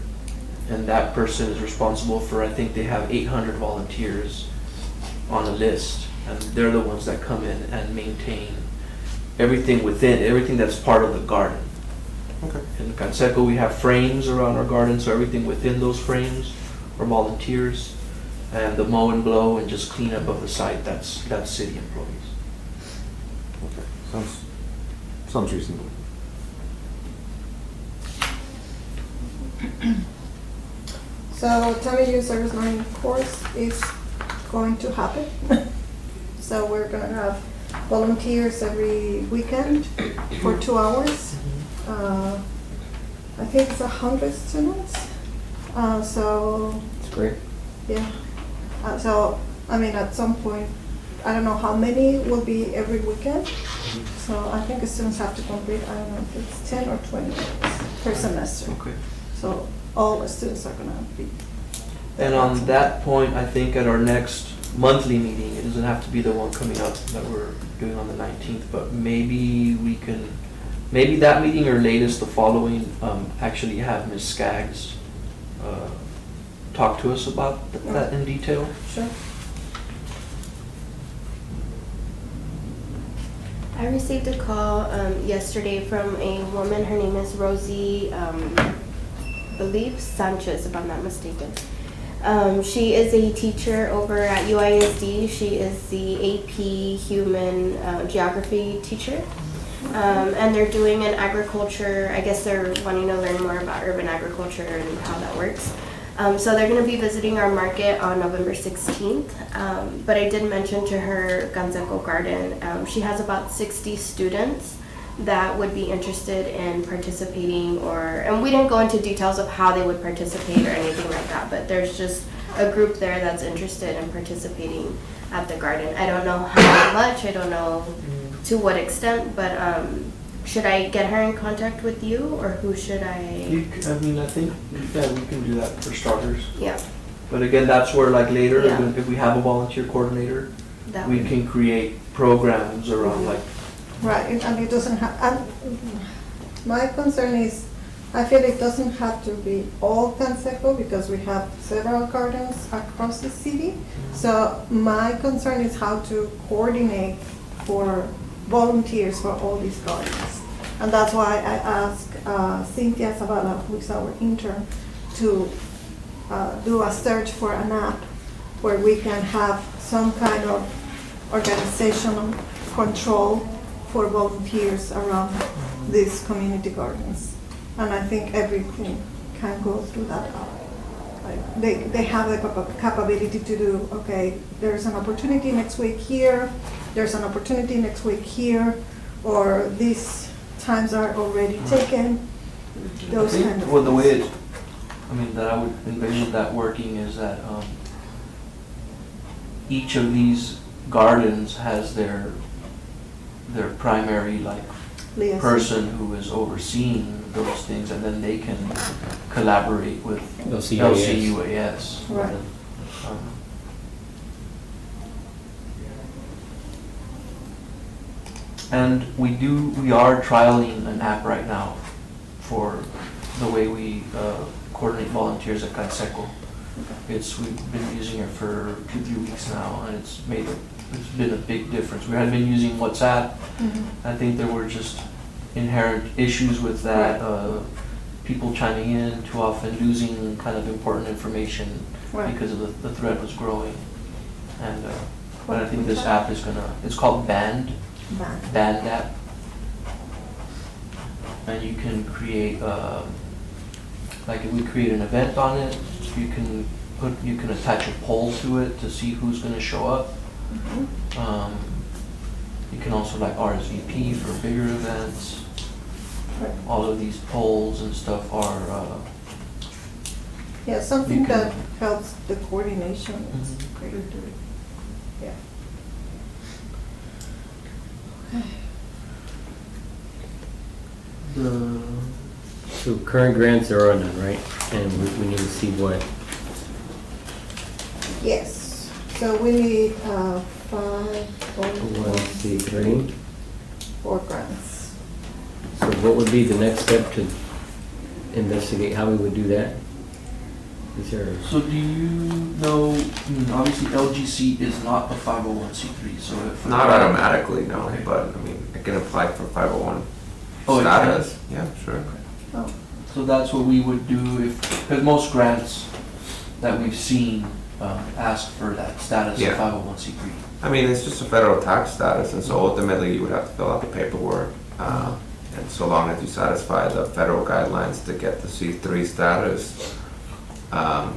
and that person is responsible for, I think they have 800 volunteers on a list, and they're the ones that come in and maintain everything that's part of the garden.
Okay.
In Canseco, we have frames around our garden, so everything within those frames are volunteers, and the mow and blow and just clean up of the site, that's city employees.
Okay. Sounds reasonable.
So Tommy User's Learning course is going to happen. So we're gonna have volunteers every weekend for 2 hours. I think it's 100 students. So
It's great.
yeah. So I mean, at some point, I don't know how many will be every weekend. So I think the students have to complete, I don't know if it's 10 or 20 hours per semester.
Okay.
So all the students are gonna be.
And on that point, I think at our next monthly meeting, it doesn't have to be the one coming up that we're doing on the 19th, but maybe that meeting or latest the following, actually have Ms. Skaggs talk to us about that in detail.
Sure.
I received a call yesterday from a woman. Her name is Rosie, I believe Sanchez, if I'm not mistaken. She is a teacher over at UISD. She is the AP Human Geography teacher. And they're doing an agriculture, I guess they're wanting to learn more about urban agriculture and how that works. So they're going to be visiting our market on November 16th. But I did mention to her Canseco Garden. She has about 60 students that would be interested in participating, and we didn't go into details of how they would participate or anything like that, but there's just a group there that's interested in participating at the garden. I don't know how much, I don't know to what extent, but should I get her in contact with you, or who should I?
I think we can do that for starters.
Yeah.
But again, that's where like later,
Yeah.
if we have a volunteer coordinator,
That
we
would-
can create programs around like.
Right, and it doesn't have, my concern is, I feel it doesn't have to be all Canseco because we have several gardens across the city. So my concern is how to coordinate for volunteers for all these gardens. And that's why I asked Cynthia Zavala, who is our intern, to do a search for an app where we can have some kind of organizational control for volunteers around these community gardens. And I think everything can go through that app. Like they have the capability to do, okay, there's an opportunity next week here, there's an opportunity next week here, or these times are already taken, those kind of
Well, the way
things.
that I would envision that working is that each of these gardens has their primary
Liaison.
person who is overseeing those things, and then they can collaborate with
LCUAS.
LCUAS.
Right.
Um, And we are trialing an app right now for the way we coordinate volunteers at Canseco. We've been using it for 2-3 weeks now, and it's been a big difference. We had been using WhatsApp.
Mhm.
I think there were just inherent issues with that, people chiming in too often, losing kind of important information
Right.
because of the thread was growing. And but I think this app is it's called Band
Band.
app. and you can create, like if we create an event on it, you can attach a poll to it to see who's gonna show up. You can also like RSVP for bigger events. All of these polls and stuff are,
Yeah, something
You can-
that helps the coordination is
Mhm.
great to do. Yeah.
So current grants there are none, right? And we need to see what,
Yes, so we need
1C3.
4 grants.
So what would be the next step to investigate how we would do that? Is there,
so do you know, obviously LGC is not a 501c3, so if.
Not automatically, no,
Okay.
but I mean, I can apply for 501
Oh, it can?
status. Yeah, sure.
Oh,
So that's what we would do if, because most grants that we've seen ask for that status of
Yeah.
501c3.
I mean, it's just a federal tax status, and so ultimately you would have to fill out the paperwork. And so long as you satisfy the federal guidelines to get the C3 status.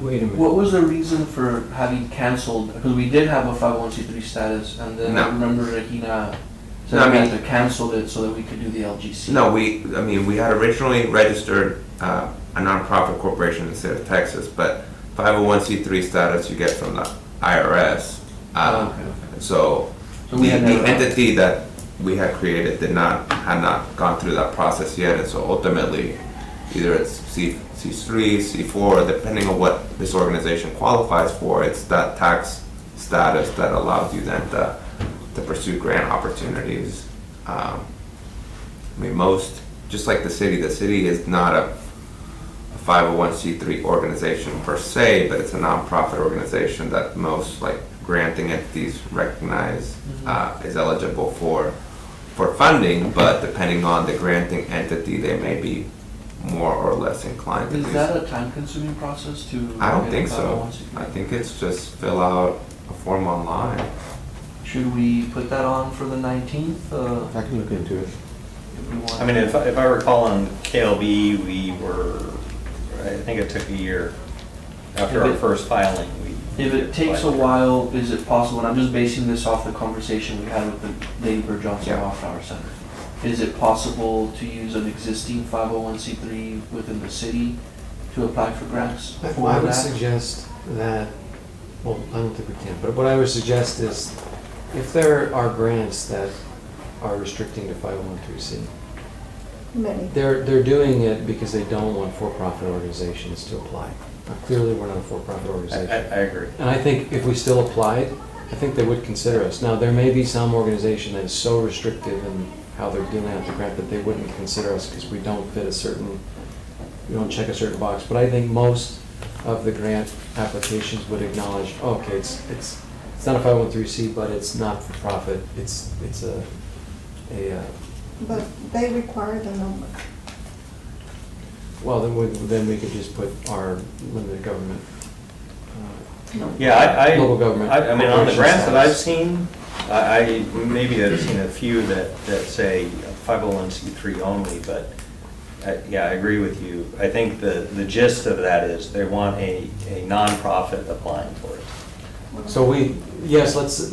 wait a minute.
What was the reason for having canceled, because we did have a 501c3 status, and then I
No.
remember Regina said
No, I
we had
mean-
to cancel it so that we could do the LGC.
No, we had originally registered a nonprofit corporation in the state of Texas, but 501c3 status you get from the IRS.
Oh, okay.
So
So we had
the
never-
entity that we had created had not gone through that process yet, and so ultimately, either it's C3, C4, depending on what this organization qualifies for, it's that tax status that allows you then to pursue grant opportunities. I mean, just like the city is not a 501c3 organization per se, but it's a nonprofit organization that most like granting entities recognize is eligible for funding, but depending on the granting entity, they may be more or less inclined to do
Is that a time-consuming process to?
I don't
get a
think so.
501c3?
I think it's just fill out a form online.
Should we put that on for the 19th?
I can look into it.
If we want?
I mean, if I recall on KLB, we were, I think it took a year after
If
our
it-
first filing.
If it takes a while, is it possible, and I'm just basing this off the conversation we had with the Lady Bird Johnson
Yeah.
Wildflower Center. Is it possible to use an existing 501c3 within the city to apply for grants?
I
for
would
that?
suggest that, well, I don't think we can, but what I would suggest is if there are grants that are restricting to 501c,
many.
they're doing it because they don't want for-profit organizations to apply. Now, clearly, we're not a for-profit
I
organization.
agree.
And I think if we still applied, I think they would consider us. Now, there may be some organization that is so restrictive in how they're dealing out the grant that they wouldn't consider us because we don't fit we don't check a certain box. But I think most of the grant applications would acknowledge, oh, okay, it's not a 501c, but it's not for profit. It's
But they require the number.
well, then we could just put our limited government.
Yeah,
Local government.
I mean, on the
corporation
grants that I've
status.
seen, I maybe I've seen a few that say 501c3 only, but yeah, I agree with you. I think the gist of that is they want a nonprofit applying for it.
So yes, let's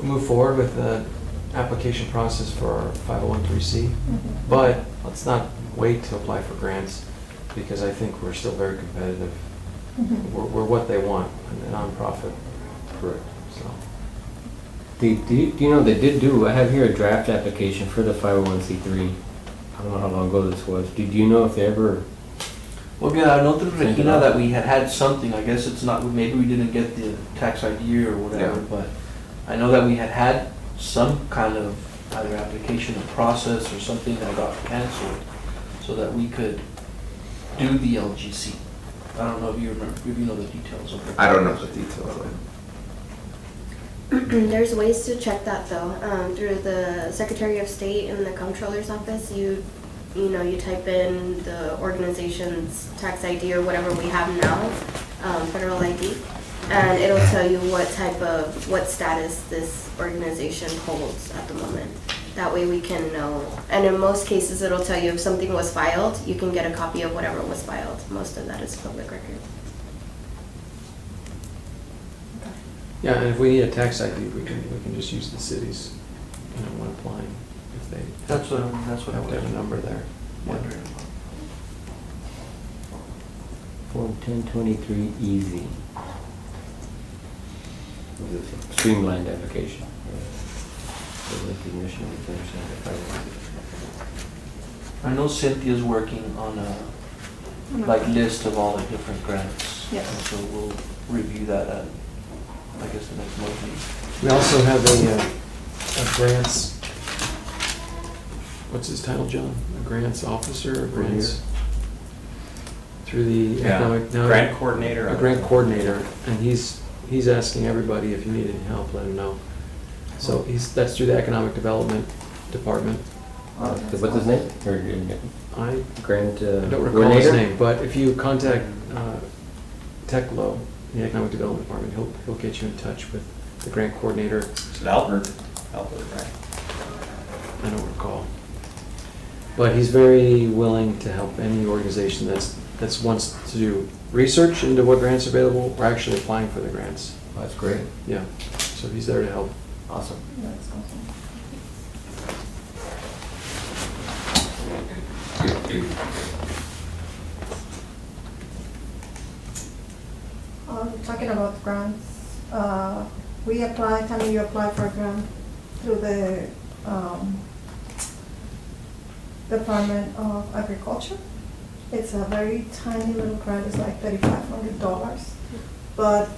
move forward with the application process for our 501c, but let's not wait to apply for grants because I think we're still very competitive. We're what they want, a nonprofit.
Correct.
So
Do you know, they did do, I have here a draft application for the 501c3. I don't know how long ago this was. Did you know if they ever,
Well, again, I know through
Think
Regina
about it.
that we had something, I guess it's not, maybe we didn't get the tax ID or whatever,
Yeah.
but I know that we had some kind of either application or process or something that got canceled so that we could do the LGC. I don't know if you remember, if you know the details of it.
I don't know the details of it.
There's ways to check that though. Through the Secretary of State and the Comptroller's Office, you type in the organization's tax ID or whatever we have now, federal ID, and it'll tell you what status this organization holds at the moment. That way we can know. And in most cases, it'll tell you if something was filed, you can get a copy of whatever was filed. Most of that is public record.
Yeah, and if we need a tax ID, we can just use the cities, when applying, if they.
That's what I
Have to have a
was
number there.
wondering about.
Form 1023 easy. Streamlined application. For recognition of the
I know Cynthia's working on a list of all the different grants.
Yes.
And so we'll review that at, I guess, the next month meeting.
We also have a grants, what's his title, John? A grants officer or grants? Through the economic. no,
Grant coordinator.
A grant coordinator, and he's asking everybody if you need any help, let him know. So that's through the Economic Development Department.
What's his name?
I
Grant
don't recall his
coordinator?
name, but if you contact Techlo, the Economic Development Department, he'll get you in touch with the grant coordinator.
Is it Albert? Albert, right?
I don't recall. But he's very willing to help any organization that's wants to do research into what grants are available or actually applying for the grants.
Oh, that's great.
Yeah, so he's there to help.
Awesome.
That's awesome. Talking about grants, we applied, Tammy, you applied for a grant through the Department of Agriculture. It's a very tiny little grant, it's like $3,500. But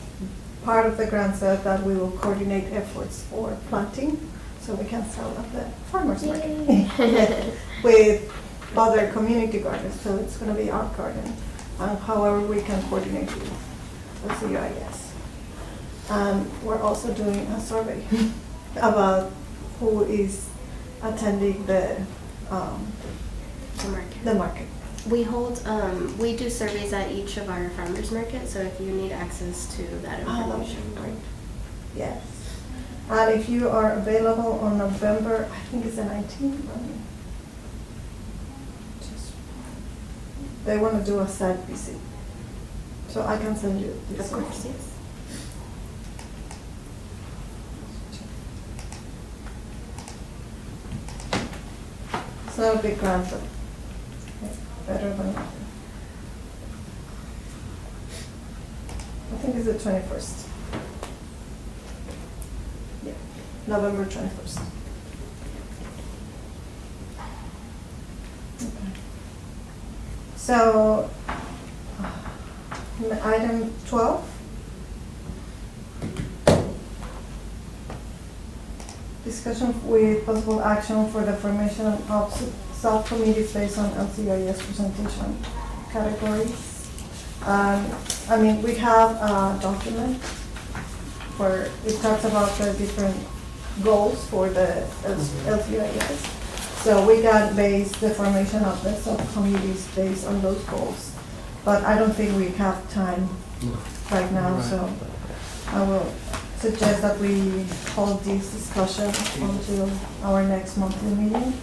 part of the grant said that we will coordinate efforts for planting, so we can sell at the farmer's market with other community gardens, so it's gonna be our garden. And however we can coordinate with CIS. And we're also doing a survey about who is attending the market.
We hold, we do surveys at each of our farmers markets, so if you need access to that information.
Great. Yes. And if you are available on November, I think it's the 19th, they want to do a site visit. So I can send you this.
Of course, yes.
It's not a big grant, but it's better than nothing. I think it's the 21st. Yeah, November 21st. Okay. So, item 12. Discussion with possible action for the formation of subcommittees based on LCIS presentation categories. I mean, we have a document where it talks about the different goals for the LCIS. So we got the formation of the subcommittees based on those goals. But I don't think we have time right now, so I will suggest that we hold this discussion until our next monthly meeting.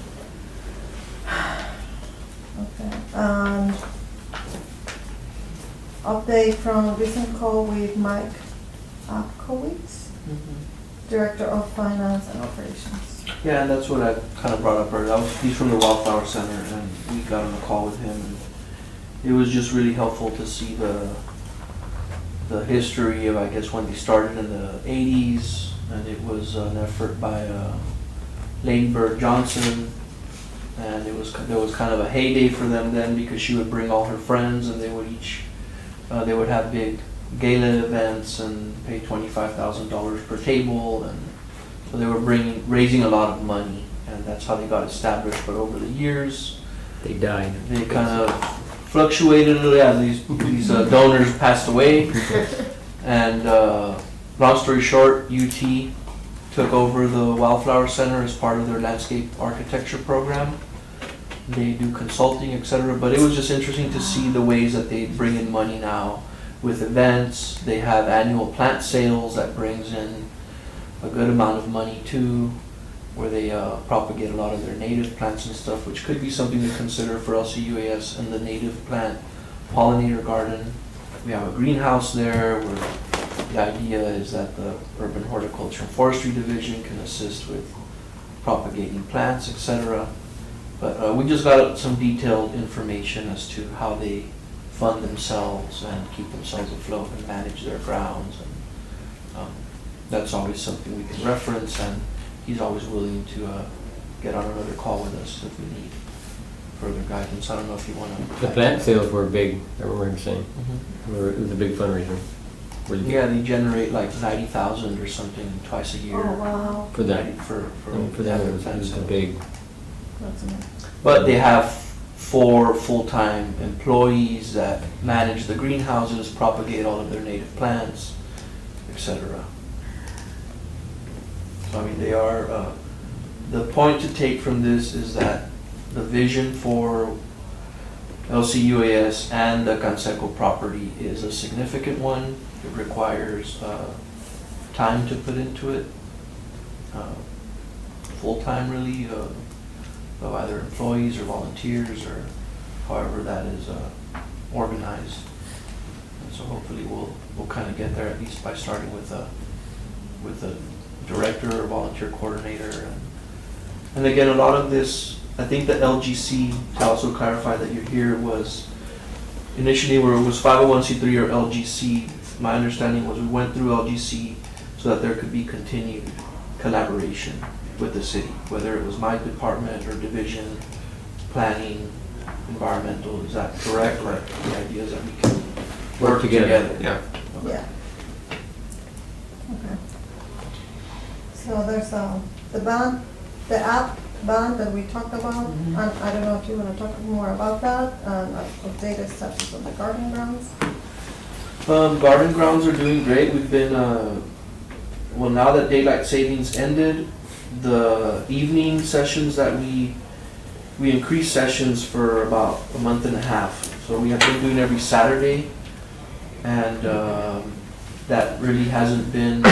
Okay, and update from a recent call with Mike Apkowitz, Director of Finance and Operations.
Yeah, and that's what I kind of brought up earlier. He's from the Wildflower Center, and we got on a call with him. And it was just really helpful to see the history of, I guess, when they started in the 80s, and it was an effort by Lady Bird Johnson, and there was kind of a heyday for them then because she would bring all her friends, and they would have big gala events and pay $25,000 per table, and so they were raising a lot of money, and that's how they got established. But over the years,
They died.
they kind of fluctuated a little. Yeah, these donors passed away, and long story short, UT took over the Wildflower Center as part of their landscape architecture program. They do consulting, etc. But it was just interesting to see the ways that they bring in money now with events. They have annual plant sales that brings in a good amount of money too. where they propagate a lot of their native plants and stuff, which could be something to consider for LCUAS and the native plant pollinator garden. We have a greenhouse there where the idea is that the Urban Horticulture and Forestry Division can assist with propagating plants, etc. But we just got some detailed information as to how they fund themselves and keep themselves afloat and manage their grounds. And that's always something we can reference, and he's always willing to get on another call with us if we need further guidance. I don't know if you want to...
The plant sales were big, I remember him saying.
Mhm.
It was a big fundraiser.
Yeah, they generate like 90,000 or something twice a year.
Oh, wow.
For that.
For
them, it was
plant
a
sales.
big,
That's amazing.
But they have 4 full-time employees that manage the greenhouses, propagate all of their native plants, etc. So I mean, they are, the point to take from this is that the vision for LCUAS and the Canseco property is a significant one. It requires time to put into it, full-time really, of either employees or volunteers or however that is organized. And so hopefully we'll kind of get there, at least by starting with a director or volunteer coordinator. And again, a lot of this, I think the LGC, to also clarify that you're here, was initially where it was 501c3 or LGC. My understanding was we went through LGC so that there could be continued collaboration with the city, whether it was my department or division, planning, environmental. Is that correct? Or the idea is that we can work together.
Yeah.
Yeah. Okay. So there's the band, the app band that we talked about, and I don't know if you want to talk more about that, and updated status of the garden grounds.
Garden grounds are doing great. We've been, well, now that daylight savings ended, the evening sessions that we increased sessions for about a month and a half. So we have been doing every Saturday, and that really hasn't been,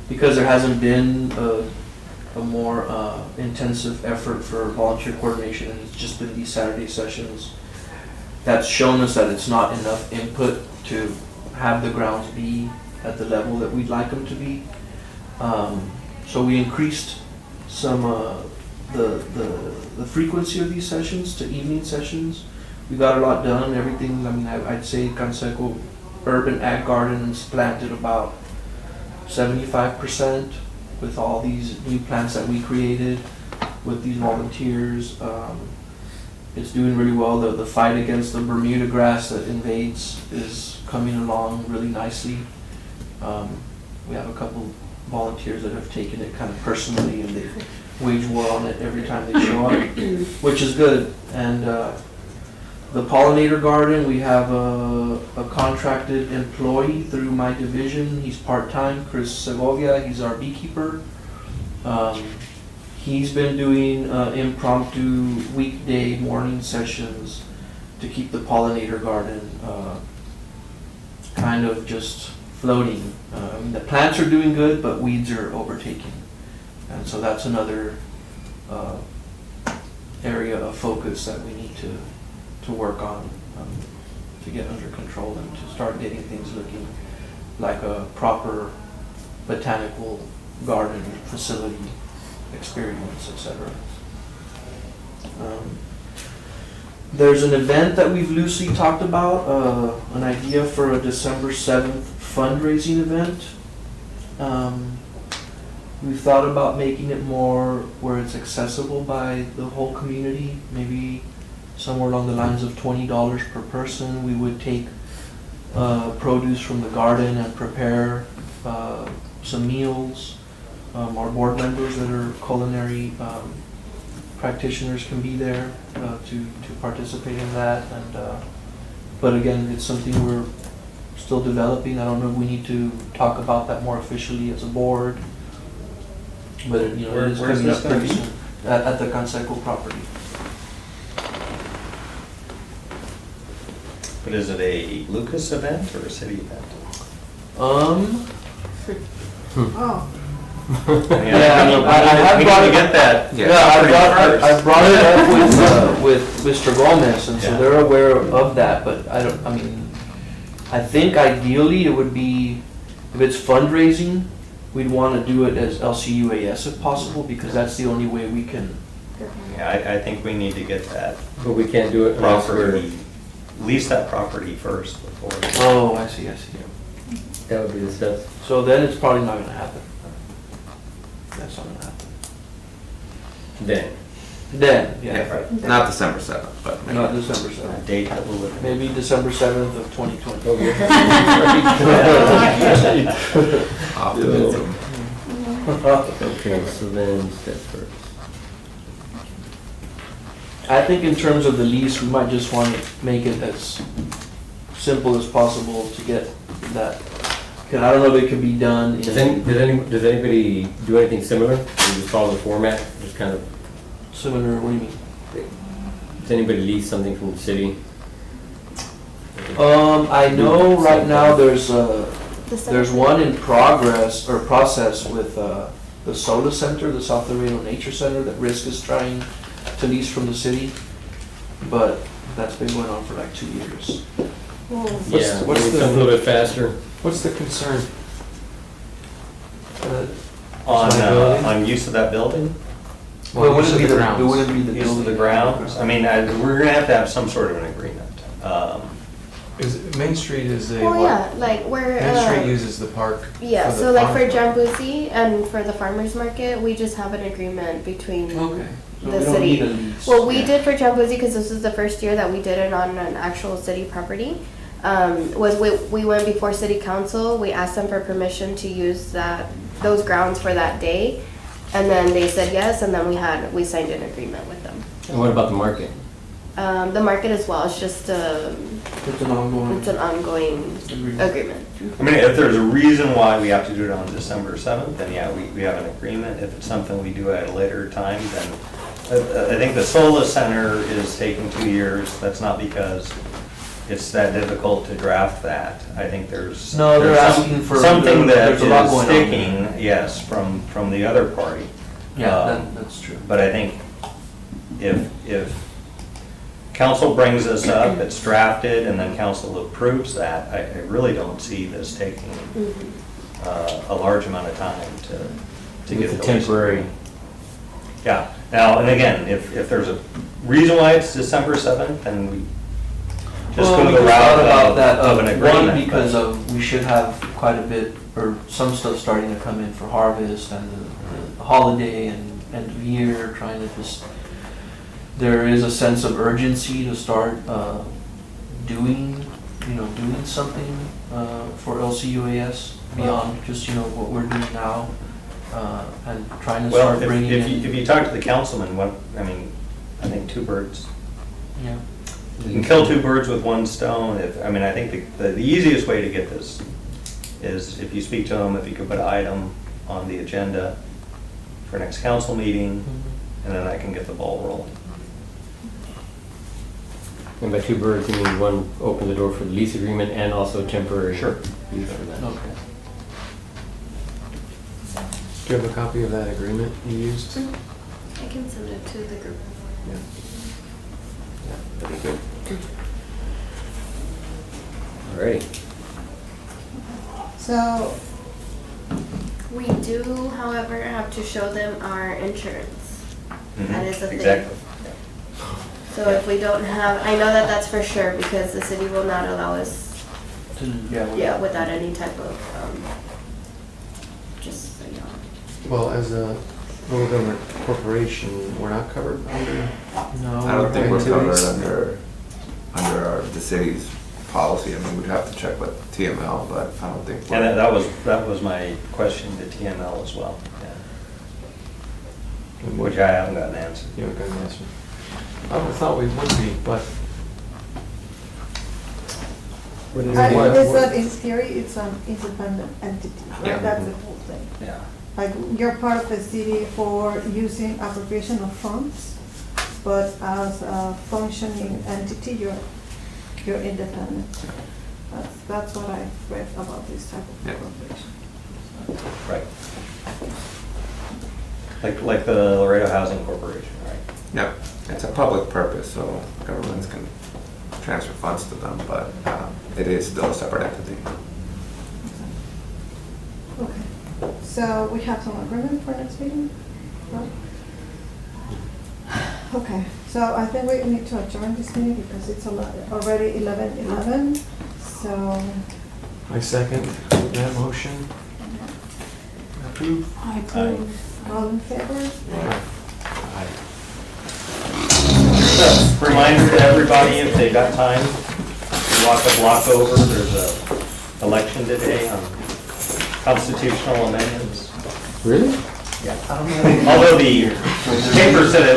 because there hasn't been a more intensive effort for volunteer coordination, and it's just been these Saturday sessions. That's shown us that it's not enough input to have the grounds be at the level that we'd like them to be. So we increased some the frequency of these sessions to evening sessions. We got a lot done. Everything. I mean, I'd say Canseco Urban Ag Gardens planted about 75% with all these new plants that we created with these volunteers. It's doing really well. The fight against the Bermuda grass that invades is coming along really nicely. We have a couple volunteers that have taken it kind of personally, and they wage war on it every time they show up, which is good. And the pollinator garden, we have a contracted employee through my division. He's part-time, Chris Segovia. He's our beekeeper. He's been doing impromptu weekday morning sessions to keep the pollinator garden kind of just floating. I mean, the plants are doing good, but weeds are overtaking. And so that's another area of focus that we need to work on to get under control and to start getting things looking like a proper botanical garden facility experience, etc. There's an event that we've loosely talked about, an idea for a December 7th fundraising event. We've thought about making it more where it's accessible by the whole community, maybe somewhere along the lines of $20 per person. We would take produce from the garden and prepare some meals. Our board members that are culinary practitioners can be there to participate in that. And but again, it's something we're still developing. I don't know if we need to talk about that more officially as a board. But it is
Where's
coming
this
up
gonna
pretty
be?
soon at the Canseco property.
But is it a Lucas event or a city event?
Oh,
Yeah, I know. I have
We
brought
need
it-
to get that.
Yeah.
I brought it up with Mr. Gomez, and so
Yeah.
they're aware of that, but I think ideally it would be, if it's fundraising, we'd want to do it as LCUAS if possible, because that's the only way we can.
Yeah, I think we need to get that
But we can't do it unless we're,
property, lease that property first before.
Oh, I see.
that would be the steps.
So then it's probably not gonna happen. That's not gonna happen. Then, yeah,
Yeah, not December 7th, but maybe.
not December
A
7th.
date that will.
Maybe December 7th of 2020.
Optimism.
Okay, so then step first.
I think in terms of the lease, we might just want to make it as simple as possible to get that. Because I don't know if it could be done
Does
in
does anybody do anything similar? Or just follow the format, just kind of,
similar, what do you mean?
does anybody lease something from the city?
I know right now there's
The
one in progress or process with the Soda Center, the South Laredo Nature Center that Risk is trying to lease from the city, but that's been going on for like 2 years.
What's
Yeah,
what's
maybe
the-
something a little bit faster.
What's the concern?
On use of that building?
Well, it wouldn't be the
grounds.
it wouldn't be the
Use of
building.
the grounds? I mean, we're gonna have some sort of an agreement.
Main Street is a
Well,
what?
yeah, like we're,
Main Street uses the park.
yeah,
for the
so like for
farm.
Jambuzi and for the farmer's market, we just have an agreement between
Okay. So
the
we don't
city.
need a lease.
Well, we
Yeah.
did for Jambuzi because this is the first year that we did it on an actual city property. We went before city council, we asked them for permission to use those grounds for that day. And then they said yes, and then we signed an agreement with them.
And what about the market?
The market as well, it's just,
It's an ongoing.
it's an ongoing agreement.
I mean, if there's a reason why we have to do it on December 7th, then yeah, we have an agreement. If it's something we do at a later time, then I think the Sola Center is taking 2 years. That's not because it's that difficult to draft that. I think there's.
No, they're
there's
asking for-
something that
there's a lot
is
going on.
sticking, yes, from the other party.
Yeah, that's true.
But I think if council brings this up, it's drafted, and then council approves that, I really don't see this taking a large amount of time to get.
It's a
the lease
temporary.
agreement. Yeah, now, and again, if there's a reason why it's December 7th, then we just
Well,
go
we
the
just
route
thought about that,
of an agreement.
one, because
but-
we should have quite a bit, or some stuff starting to come in for harvest and the holiday and end of year, trying to just, there is a sense of urgency to start doing something for LCUAS beyond just, what we're doing now, and trying to
Well,
start bringing in.
if you talk to the councilman, I think 2 birds.
Yeah.
You can kill 2 birds with 1 stone. I think the easiest way to get this is if you speak to him, if you could put an item on the agenda for next council meeting, and then I can get the ball rolling.
And by 2 birds, you mean one, open the door for the lease agreement and also temporary.
Sure.
Use for that.
Okay.
Do you have a copy of that agreement you used?
I can send it to the group.
Yeah.
That'd be good.
Alrighty.
So,
We do, however, have to show them our insurance. That is a thing.
Exactly.
So if we don't have, I know that that's for sure because the city will not allow us, yeah, without any type of, just, so you know.
Well, as a local government corporation, we're not covered under.
No.
I don't think we're covered
Activities?
under the city's policy. I mean, we'd have to check with TML, but I don't think.
And that was my question to TML as well, yeah. Which I haven't got an answer.
You haven't got an answer. I would thought we would be, but.
is that in theory, it's an independent entity,
Yeah.
right? That's the whole thing.
Yeah.
Like, you're part of the city for using appropriation of funds, but as a functioning entity, you're independent. That's what I read about this type of
Yeah.
corporation.
Right. Like the Laredo Housing Corporation, right?
Yep, it's a public purpose, so governments can transfer funds to them, but it is still a separate entity.
Okay, so we have some agreement for next meeting? No? Okay, so I think we need to adjourn this meeting because it's already 11:11, so.
I second that motion. Approve.
I approve.
All in favor?
Aye.
Reminder to everybody, if they got time, to walk the block over, there's a election today on constitutional amendments.
Really?
Although the paper said it